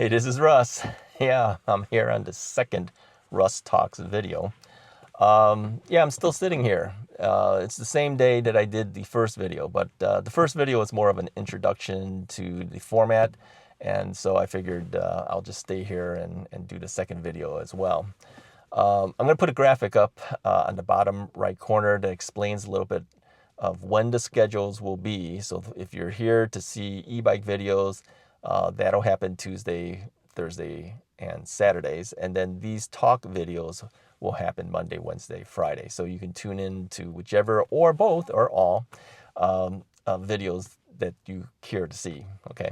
Hey, this is Russ. Yeah, I'm here on the second Russ Talks video. Yeah, I'm still sitting here. It's the same day that I did the first video, but the first video was more of an introduction to the format, and so I figured I'll just stay here and do the second video as well. I'm going to put a graphic up on the bottom right corner that explains a little bit of when the schedules will be. So if you're here to see e-bike videos, that'll happen Tuesday, Thursday, and Saturdays. And then these talk videos will happen Monday, Wednesday, Friday. So you can tune in to whichever or both or all videos that you care to see. Okay.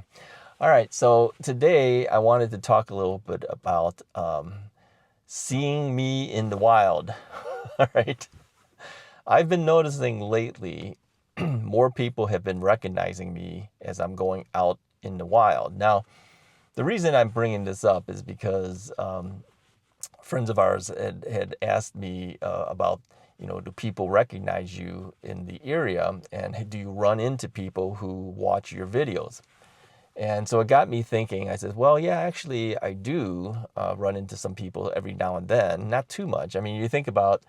All right. So today I wanted to talk a little bit about seeing me in the wild. All right. I've been noticing lately more people have been recognizing me as I'm going out in the wild. Now, the reason I'm bringing this up is because friends of ours had asked me about, do people recognize you in the area, and do you run into people who watch your videos? And so it got me thinking. I said, well, yeah, actually, I do run into some people every now and then, not too much. I mean, you think about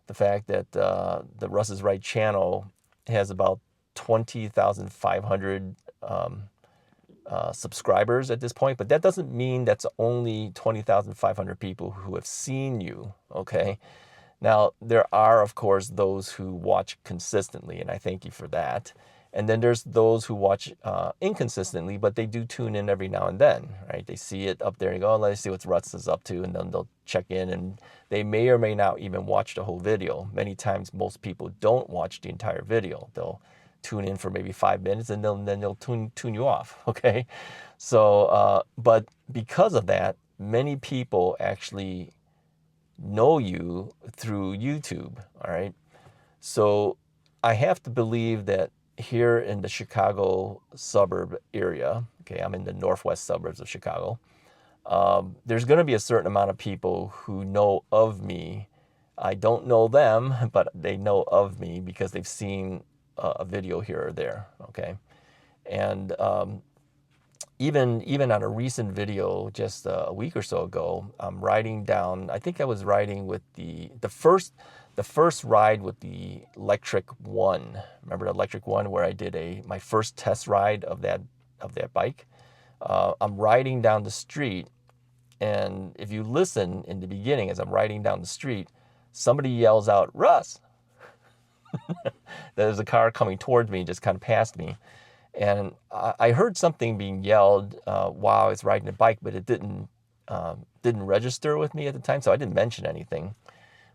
the fact that the Russ is Right channel has about 20,500 subscribers at this point, but that doesn't mean that's only 20,500 people who have seen you, okay? Now, there are, of course, those who watch consistently, and I thank you for that. And then there's those who watch inconsistently, but they do tune in every now and then, right? They see it up there and go, oh, let's see what Russ is up to, and then they'll check in, and they may or may not even watch the whole video. Many times, most people don't watch the entire video. They'll tune in for maybe 5 minutes, and then they'll tune you off, okay? So, but because of that, many people actually know you through YouTube, all right? So I have to believe that here in the Chicago suburb area, okay, I'm in the northwest suburbs of Chicago, there's going to be a certain amount of people who know of me. I don't know them, but they know of me because they've seen a video here or there, okay? And even on a recent video just a week or so ago, I'm riding down, I think I was riding with the first ride with the Lectric One. Remember the Lectric One where I did my first test ride of that bike? I'm riding down the street, and if you listen in the beginning as I'm riding down the street, somebody yells out, "Russ!" There's a car coming towards me, just kind of past me. And I heard something being yelled while I was riding the bike, but it didn't register with me at the time, so I didn't mention anything.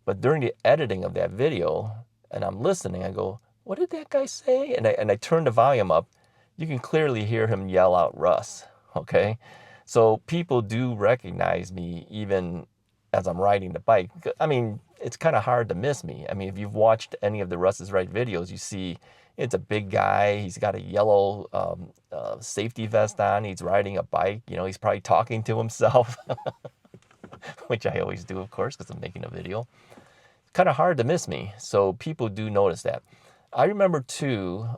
But during the editing of that video, and I'm listening, I go, what did that guy say? And I turn the volume up. You can clearly hear him yell out Russ, okay? So people do recognize me even as I'm riding the bike. I mean, it's kind of hard to miss me. I mean, if you've watched any of the Russ is Right videos, you see it's a big guy. He's got a yellow safety vest on. He's riding a bike. He's probably talking to himself, which I always do, of course, because I'm making a video. Kind of hard to miss me, so people do notice that. I remember too,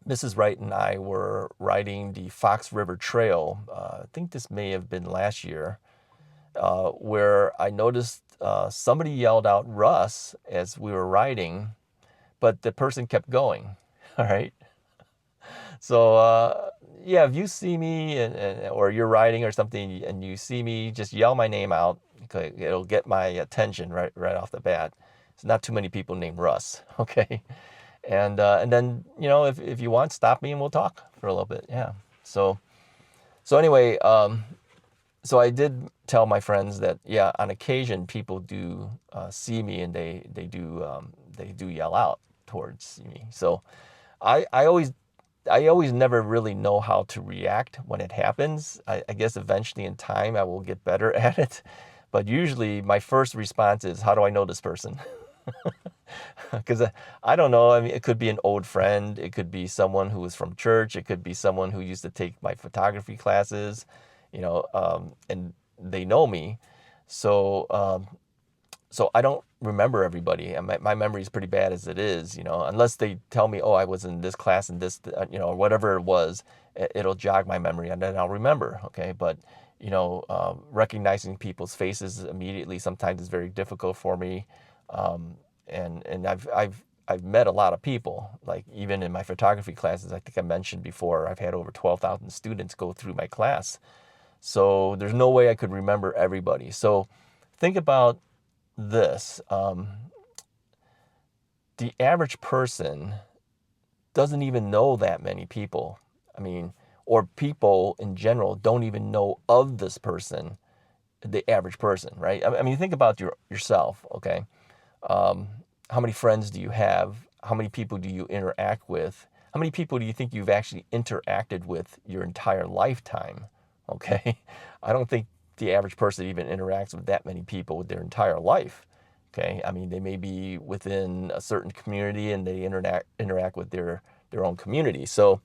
Mrs. Wright and I were riding the Fox River Trail. I think this may have been last year, where I noticed somebody yelled out Russ as we were riding, but the person kept going. All right. So yeah, if you see me or you're riding or something and you see me, just yell my name out. Okay, it'll get my attention right off the bat. It's not too many people named Russ. Okay. And then, if you want, stop me and we'll talk for a little bit. Yeah. So anyway, so I did tell my friends that, yeah, on occasion people do see me, and they do yell out towards me. So I always never really know how to react when it happens. I guess eventually in time I will get better at it. But usually my first response is, how do I know this person? Because I don't know. I mean, it could be an old friend. It could be someone who was from church. It could be someone who used to take my photography classes, and they know me. So so I don't remember everybody. And my memory is pretty bad as it is, you know, unless they tell me, oh, I was in this class and this, you know, whatever it was, it'll jog my memory and then I'll remember. Okay. But, you know, recognizing people's faces immediately sometimes is very difficult for me. And I've met a lot of people, like even in my photography classes. I think I mentioned before, I've had over 12,000 students go through my class. So there's no way I could remember everybody. So think about this. The average person doesn't even know that many people. I mean, or people in general don't even know of this person, the average person, right? I mean, think about yourself, okay? How many friends do you have? How many people do you interact with? How many people do you think you've actually interacted with your entire lifetime? Okay. I don't think the average person even interacts with that many people with their entire life. Okay. I mean, they may be within a certain community and they interact with their own community. So,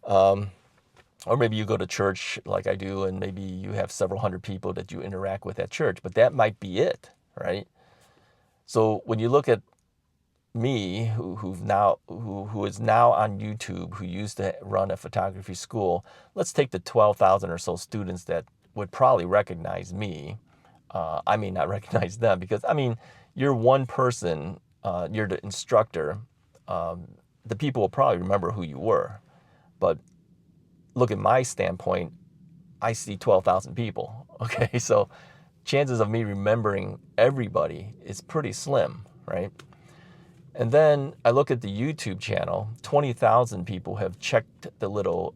or maybe you go to church like I do, and maybe you have several hundred people that you interact with at church, but that might be it, right? So when you look at me, who is now on YouTube, who used to run a photography school, let's take the 12,000 or so students that would probably recognize me. I may not recognize them because, I mean, you're one person, you're the instructor. The people will probably remember who you were. But look at my standpoint, I see 12,000 people, okay? So chances of me remembering everybody is pretty slim, right? And then I look at the YouTube channel, 20,000 people have checked the little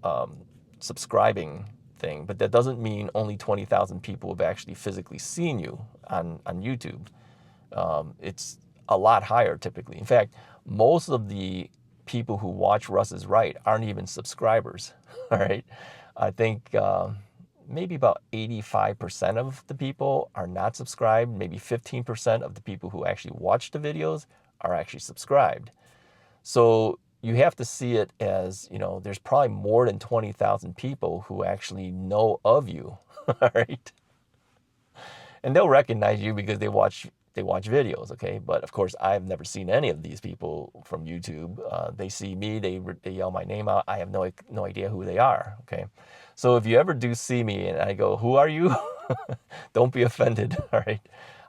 subscribing thing, but that doesn't mean only 20,000 people have actually physically seen you on YouTube. It's a lot higher typically. In fact, most of the people who watch Russ is Right aren't even subscribers, all right? I think maybe about 85% of the people are not subscribed. Maybe 15% of the people who actually watch the videos are actually subscribed. So you have to see it as, you know, there's probably more than 20,000 people who actually know of you, all right? And they'll recognize you because they watch videos, okay? But of course, I've never seen any of these people from YouTube. They see me, they yell my name out. I have no idea who they are, okay? So if you ever do see me and I go, who are you? Don't be offended, all right?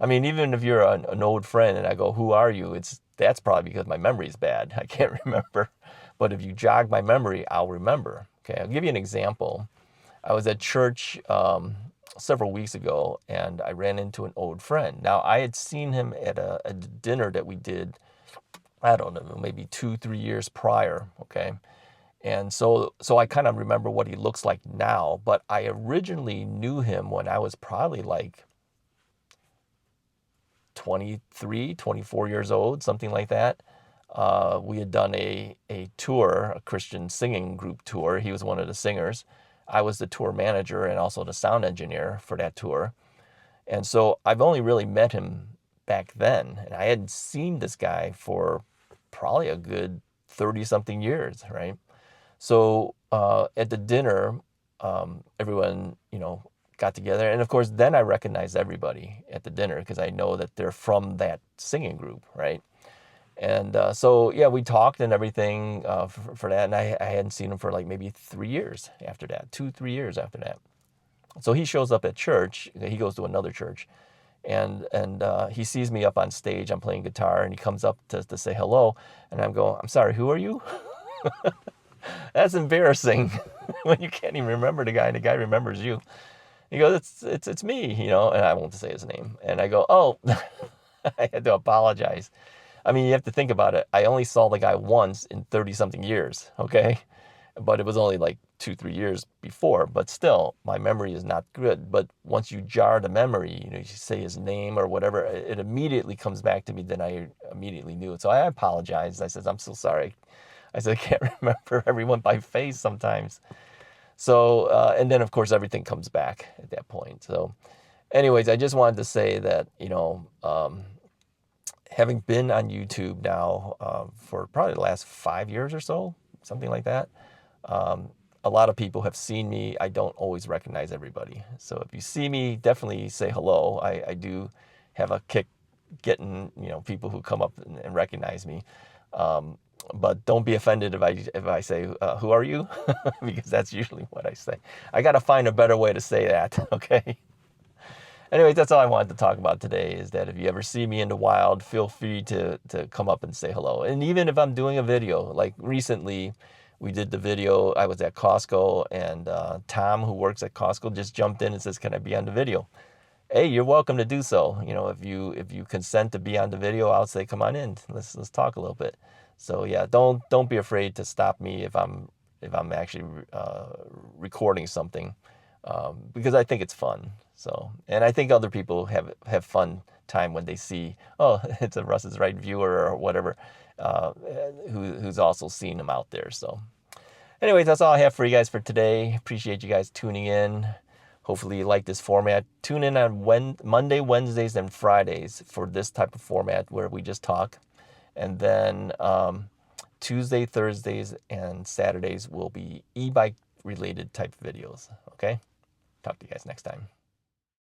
I mean, even if you're an old friend and I go, who are you? That's probably because my memory is bad. I can't remember. But if you jog my memory, I'll remember, okay? I'll give you an example. I was at church several weeks ago and I ran into an old friend. Now, I had seen him at a dinner that we did, I don't know, maybe 2-3 years prior, okay? And so I kind of remember what he looks like now, but I originally knew him when I was probably like 23, 24 years old, something like that. We had done a tour, a Christian singing group tour. He was one of the singers. I was the tour manager and also the sound engineer for that tour. And so I've only really met him back then. And I hadn't seen this guy for probably a good 30-something years, right? So at the dinner, everyone, you know, got together. And of course, then I recognized everybody at the dinner because I know that they're from that singing group, right? And so, yeah, we talked and everything for that. And I hadn't seen him for like maybe 3 years after that, 2-3 years after that. So he shows up at church. He goes to another church. And he sees me up on stage. I'm playing guitar. And he comes up to say hello. And I'm going, I'm sorry, who are you? That's embarrassing when you can't even remember the guy and the guy remembers you. He goes, it's me, you know, and I won't say his name. And I go, oh, I had to apologize. I mean, you have to think about it. I only saw the guy once in 30-something years, okay? But it was only like 2-3 years before. But still, my memory is not good. But once you jar the memory, you know, you say his name or whatever, it immediately comes back to me. Then I immediately knew it. So I apologized. I said, I'm so sorry. I said, I can't remember everyone by face sometimes. So, and then of course, everything comes back at that point. So anyways, I just wanted to say that, you know, having been on YouTube now for probably the last 5 years or so, something like that, a lot of people have seen me. I don't always recognize everybody. So if you see me, definitely say hello. I do have a kick getting, you know, people who come up and recognize me. But don't be offended if I say, who are you? Because that's usually what I say. I got to find a better way to say that, okay? Anyways, that's all I wanted to talk about today, is that if you ever see me in the wild, feel free to come up and say hello. And even if I'm doing a video, like recently we did the video, I was at Costco, and Tom, who works at Costco, just jumped in and says, can I be on the video? Hey, you're welcome to do so. You know, if you consent to be on the video, I'll say, come on in. Let's talk a little bit. So yeah, don't be afraid to stop me if I'm actually recording something, because I think it's fun. So, and I think other people have fun time when they see, oh, it's a Russ's Right viewer or whatever, who's also seeing them out there. So anyways, that's all I have for you guys for today. Appreciate you guys tuning in. Hopefully you like this format. Tune in on Monday, Wednesdays, and Fridays for this type of format where we just talk. And then Tuesday, Thursdays, and Saturdays will be e-bike related type videos. Okay? Talk to you guys next time.